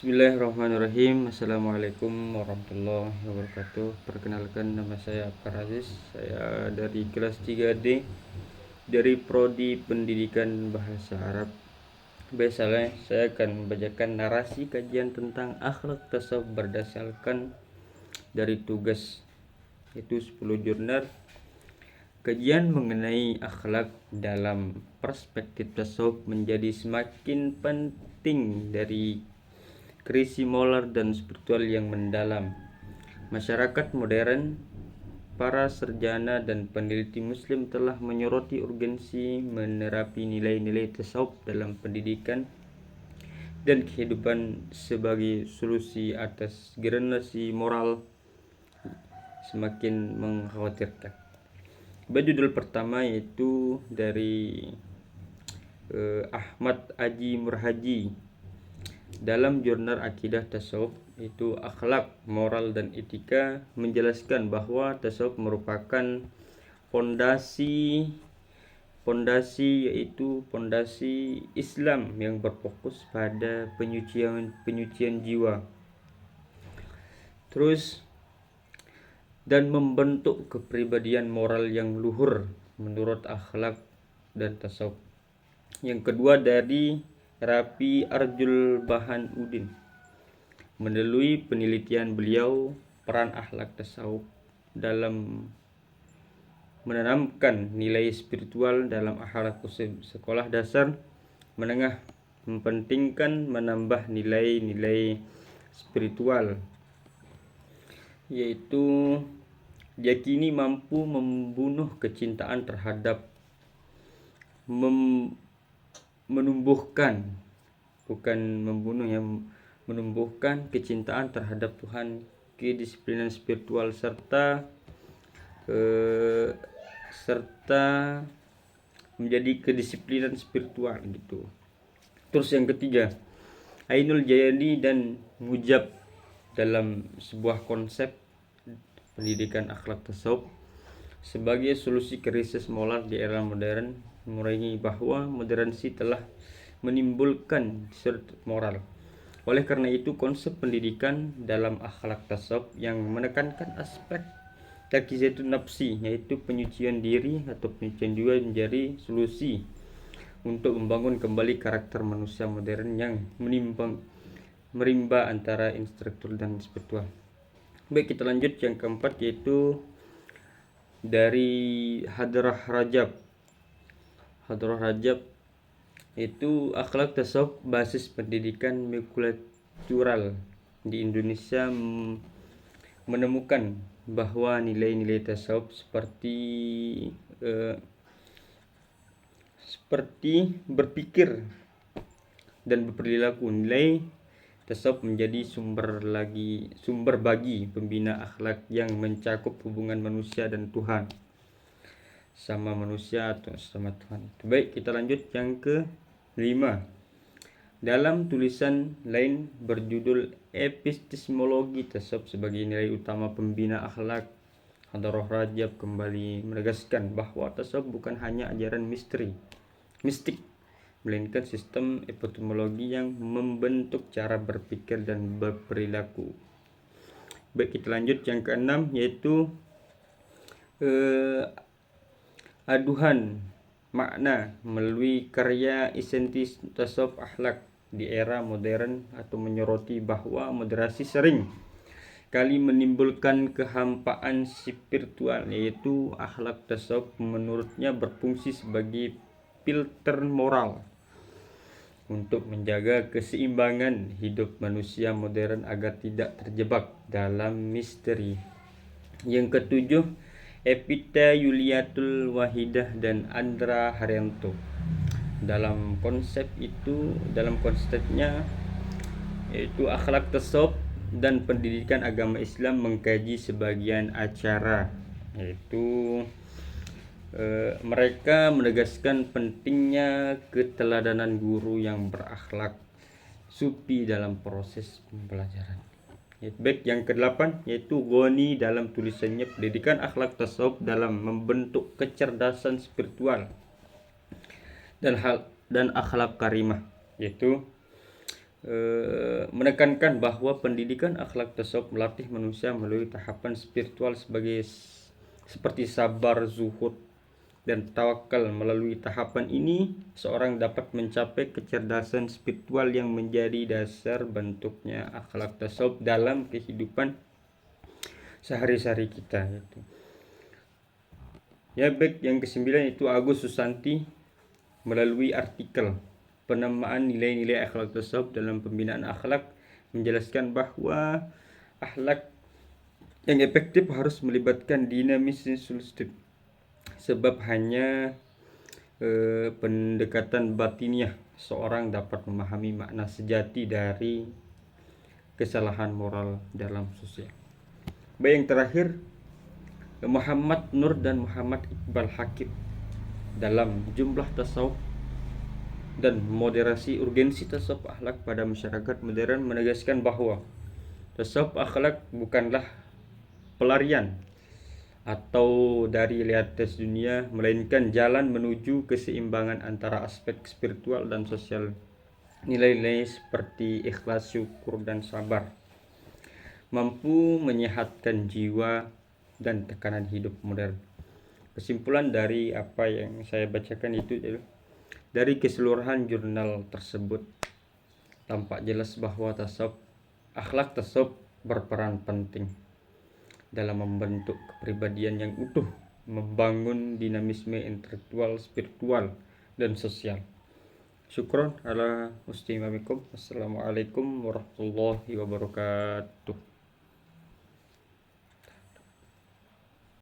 Bismillahirrahmanirrahim. Assalamualaikum warahmatullahi wabarakatuh. Perkenalkan, nama saya Akbar Aziz. Saya dari kelas 3D dari Prodi Pendidikan Bahasa Arab. Biasanya saya akan membacakan narasi kajian tentang akhlak tasawuf berdasarkan dari tugas, yaitu 10 jurnal kajian mengenai akhlak dalam perspektif tasawuf menjadi semakin penting dari krisis moral dan spiritual yang mendalam. Masyarakat modern, para sarjana dan peneliti muslim telah menyoroti urgensi menerapi nilai-nilai tasawuf dalam pendidikan dan kehidupan sebagai solusi atas generasi moral semakin mengkhawatirkan. Judul pertama yaitu dari Ahmad Aji Murhaji dalam jurnal Akidah Tasawuf, itu Akhlak, Moral dan Etika, menjelaskan bahwa tasawuf merupakan fondasi Islam yang berfokus pada penyucian jiwa. Dan membentuk kepribadian moral yang luhur menurut akhlak dan tasawuf. Yang kedua dari Rapi Arjul Bahan Udin. Melalui penelitian beliau, peran akhlak tasawuf dalam menanamkan nilai spiritual dalam akhlak sekolah dasar menengah mempentingkan menambah nilai-nilai spiritual, yaitu diyakini mampu membunuh kecintaan terhadap menumbuhkan kecintaan terhadap Tuhan, kedisiplinan spiritual serta menjadi kedisiplinan spiritual gitu. Terus yang ketiga, Ainul Jayani dan Mujab dalam sebuah konsep pendidikan akhlak tasawuf sebagai solusi krisis moral di era modern, mengurangi bahwa modernisasi telah menimbulkan disordek moral. Oleh karena itu, konsep pendidikan dalam akhlak tasawuf yang menekankan aspek tazkiyatun nafsi, yaitu penyucian diri atau penyucian jiwa, menjadi solusi untuk membangun kembali karakter manusia modern yang merimba antara intelektual dan spiritual. Baik, kita lanjut yang keempat, yaitu dari Hadrah Rajab itu akhlak tasawuf basis pendidikan multikultural di Indonesia, menemukan bahwa nilai-nilai tasawuf seperti berpikir dan berperilaku. Nilai tasawuf menjadi sumber bagi pembina akhlak yang mencakup hubungan manusia dan Tuhan, sama manusia atau sama Tuhan. Baik, kita lanjut yang ke-5. Dalam tulisan lain berjudul Epistemologi Tasawuf sebagai nilai utama pembina akhlak, Hadrah Rajab kembali menegaskan bahwa tasawuf bukan hanya ajaran mistik, melainkan sistem epistemologi yang membentuk cara berpikir dan berperilaku. Baik, kita lanjut yang ke-6, yaitu aduhan makna melalui karya esentis tasawuf akhlak di era modern, atau menyoroti bahwa moderasi sering kali menimbulkan kehampaan spiritual, yaitu akhlak tasawuf menurutnya berfungsi sebagai filter moral untuk menjaga keseimbangan hidup manusia modern agar tidak terjebak dalam misteri. Yang ketujuh, Epita Yuliatul Wahidah dan Andra Haryanto dalam konsepnya yaitu akhlak tasawuf dan pendidikan agama Islam, mengkaji sebagian acara, yaitu mereka menegaskan pentingnya keteladanan guru yang berakhlak sufi dalam proses pembelajaran. Baik, yang ke-8, yaitu Ghani dalam tulisannya Pendidikan Akhlak Tasawuf dalam Membentuk Kecerdasan Spiritual dan Akhlak Karimah, yaitu menekankan bahwa pendidikan akhlak tasawuf melatih manusia melalui tahapan spiritual seperti sabar, zuhud, dan tawakal. Melalui tahapan ini, seorang dapat mencapai kecerdasan spiritual yang menjadi dasar bentuknya akhlak tasawuf dalam kehidupan sehari-hari kita. Ya, baik, yang kesembilan itu Agus Susanti melalui artikel penamaan nilai-nilai akhlak tasawuf dalam pembinaan akhlak menjelaskan bahwa akhlak yang efektif harus melibatkan dinamisme solutif, sebab hanya pendekatan batiniah seorang dapat memahami makna sejati dari kesalahan moral dalam sosial. Baik, yang terakhir Muhammad Nur dan Muhammad Iqbal Hakim dalam jumlah tasawuf dan moderasi urgensi tasawuf akhlak pada masyarakat modern menegaskan bahwa tasawuf akhlak bukanlah pelarian atau dari realitas dunia, melainkan jalan menuju keseimbangan antara aspek spiritual dan sosial. Nilai-nilai seperti ikhlas, syukur, dan sabar mampu menyehatkan jiwa dan tekanan hidup modern. Kesimpulan dari apa yang saya bacakan itu adalah, dari keseluruhan jurnal tersebut tampak jelas bahwa akhlak tasawuf berperan penting dalam membentuk kepribadian yang utuh, membangun dinamisme intelektual, spiritual, dan sosial. Syukron ala mustimamikum. Assalamualaikum warahmatullahi wabarakatuh.